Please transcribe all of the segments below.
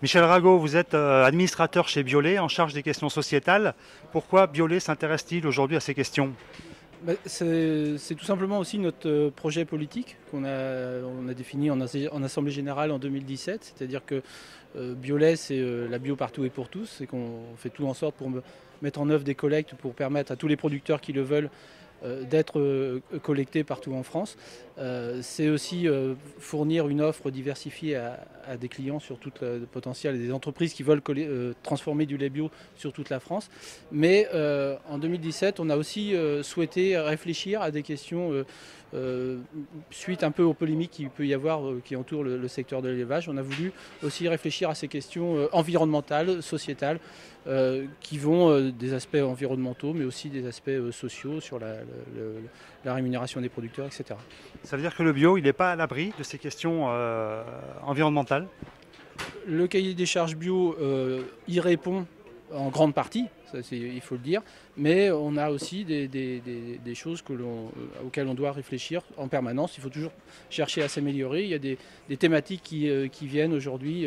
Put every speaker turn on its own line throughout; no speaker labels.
Michel Rago, vous êtes administrateur chez Biolay, en charge des questions sociétales. Pourquoi Biolay s'intéresse-t-il aujourd'hui à ces questions?
C'est tout simplement aussi notre projet politique on a défini en Assemblée Générale en 2017. C'est-à-dire que Biolay, c'est la bio partout et pour tous. C'est qu'on fait tout en sorte pour mettre en œuvre des collectes pour permettre à tous les producteurs qui le veulent d'être collectés partout en France. C'est aussi fournir une offre diversifiée à des clients sur tout le potentiel et des entreprises qui veulent transformer du lait bio sur toute la France. Mais en 2017, on a aussi souhaité réfléchir à des questions suite un peu aux polémiques qu'il peut y avoir qui entourent le secteur de l'élevage. On a voulu aussi réfléchir à ces questions environnementales, sociétales, qui vont des aspects environnementaux, mais aussi des aspects sociaux sur la rémunération des producteurs, etc.
Ça veut dire que le bio, il n'est pas à l'abri de ces questions environnementales?
Le cahier des charges bio y répond en grande partie, ça, il faut le dire, mais on a aussi des choses auxquelles on doit réfléchir en permanence. Il faut toujours chercher à s'améliorer. Il y a des thématiques qui viennent aujourd'hui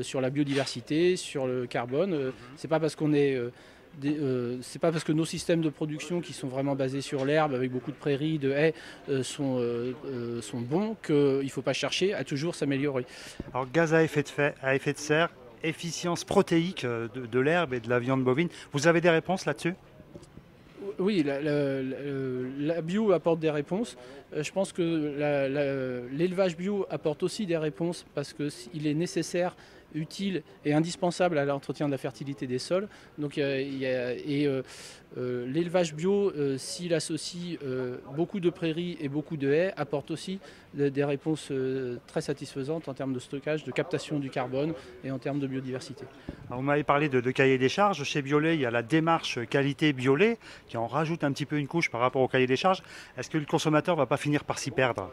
sur la biodiversité, sur le carbone. C'est pas parce qu'on est c'est pas parce que nos systèmes de production qui sont vraiment basés sur l'herbe, avec beaucoup de prairies, de haies, sont bons, qu'il ne faut pas chercher à toujours s'améliorer.
Alors, gaz à effet de serre, efficience protéique de l'herbe et de la viande bovine, vous avez des réponses là-dessus?
Oui, la bio apporte des réponses. Je pense que l'élevage bio apporte aussi des réponses parce qu'il est nécessaire, utile et indispensable à l'entretien de la fertilité des sols. Donc, l'élevage bio, s'il associe beaucoup de prairies et beaucoup de haies, apporte aussi des réponses très satisfaisantes en termes de stockage, de captation du carbone et en termes de biodiversité.
Alors, vous m'avez parlé de cahier des charges. Chez Biolay, il y a la démarche qualité Biolay qui en rajoute un petit peu une couche par rapport au cahier des charges. Est-ce que le consommateur ne va pas finir par s'y perdre?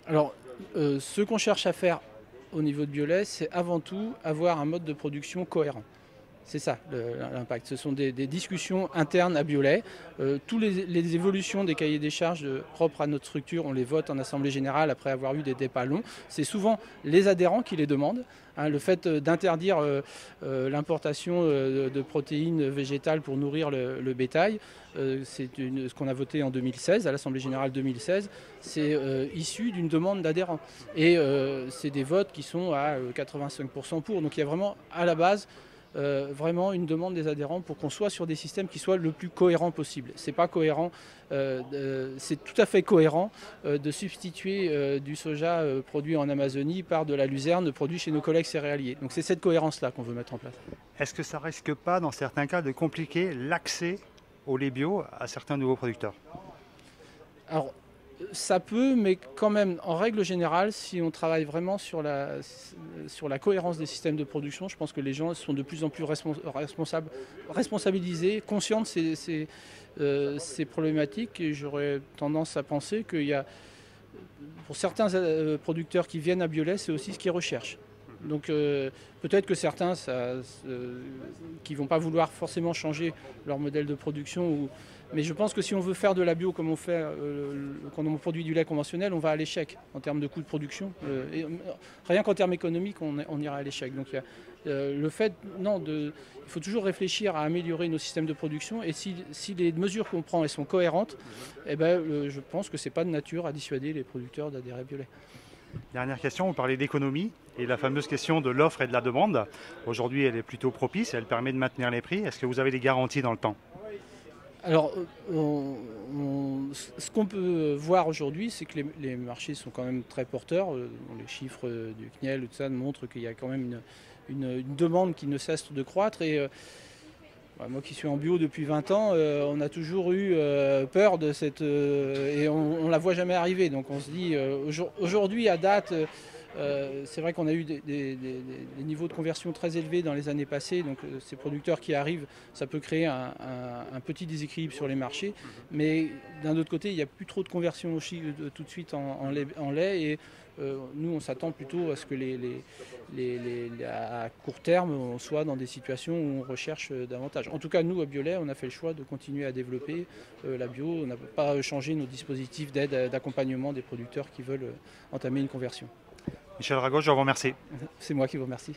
Alors, ce qu'on cherche à faire au niveau de Biolay, c'est avant tout avoir un mode de production cohérent. C'est ça l'impact. Ce sont des discussions internes à Biolay. Toutes les évolutions des cahiers des charges propres à notre structure, on les vote en Assemblée Générale après avoir eu des débats longs. C'est souvent les adhérents qui les demandent. Le fait d'interdire l'importation de protéines végétales pour nourrir le bétail, c'est ce qu'on a voté en 2016, à l'Assemblée Générale 2016. C'est issu d'une demande d'adhérents. Et c'est des votes qui sont à 85% pour. Donc il y a vraiment à la base vraiment une demande des adhérents pour qu'on soit sur des systèmes qui soient le plus cohérents possible. C'est pas cohérent, c'est tout à fait cohérent de substituer du soja produit en Amazonie par de la luzerne produit chez nos collègues céréaliers. Donc c'est cette cohérence-là qu'on veut mettre en place.
Est-ce que ça risque pas, dans certains cas, de compliquer l'accès au lait bio à certains nouveaux producteurs?
Alors, ça peut, mais quand même, en règle générale, si on travaille vraiment sur la cohérence des systèmes de production, je pense que les gens sont de plus en plus responsabilisés, conscients de ces problématiques. Et j'aurais tendance à penser qu'il y a, pour certains producteurs qui viennent à Biolay, c'est aussi ce qu'ils recherchent. Donc peut-être que certains qui ne vont pas vouloir forcément changer leur modèle de production, mais je pense que si on veut faire de la bio comme on fait quand on produit du lait conventionnel, on va à l'échec en termes de coûts de production. Rien qu'en termes économiques, on ira à l'échec. Donc le fait, non, il faut toujours réfléchir à améliorer nos systèmes de production, et si les mesures qu'on prend elles sont cohérentes, eh ben, je pense que ce n'est pas de nature à dissuader les producteurs d'adhérer à Biolay.
Dernière question, vous parlez d'économie et la fameuse question de l'offre et de la demande. Aujourd'hui, elle est plutôt propice, elle permet de maintenir les prix. Est-ce que vous avez des garanties dans le temps?
Alors, ce qu'on peut voir aujourd'hui, c'est que les marchés sont quand même très porteurs. Les chiffres du CNIEL, tout ça, montrent qu'il y a quand même une demande qui ne cesse de croître. Et moi qui suis en bio depuis 20 ans, on a toujours eu peur de cette... et on ne la voit jamais arriver. Donc on se dit, aujourd'hui, à date, c'est vrai qu'on a eu des niveaux de conversion très élevés dans les années passées. Donc ces producteurs qui arrivent, ça peut créer un petit déséquilibre sur les marchés. Mais d'un autre côté, il n'y a plus trop de conversion aussi tout de suite en lait. Et nous, on s'attend plutôt à ce que à court terme, on soit dans des situations où on recherche davantage. En tout cas, nous, à Biolay, on a fait le choix de continuer à développer la bio. On n'a pas changé nos dispositifs d'aide, d'accompagnement des producteurs qui veulent entamer une conversion.
Michel Rago, je vous remercie.
C'est moi qui vous remercie.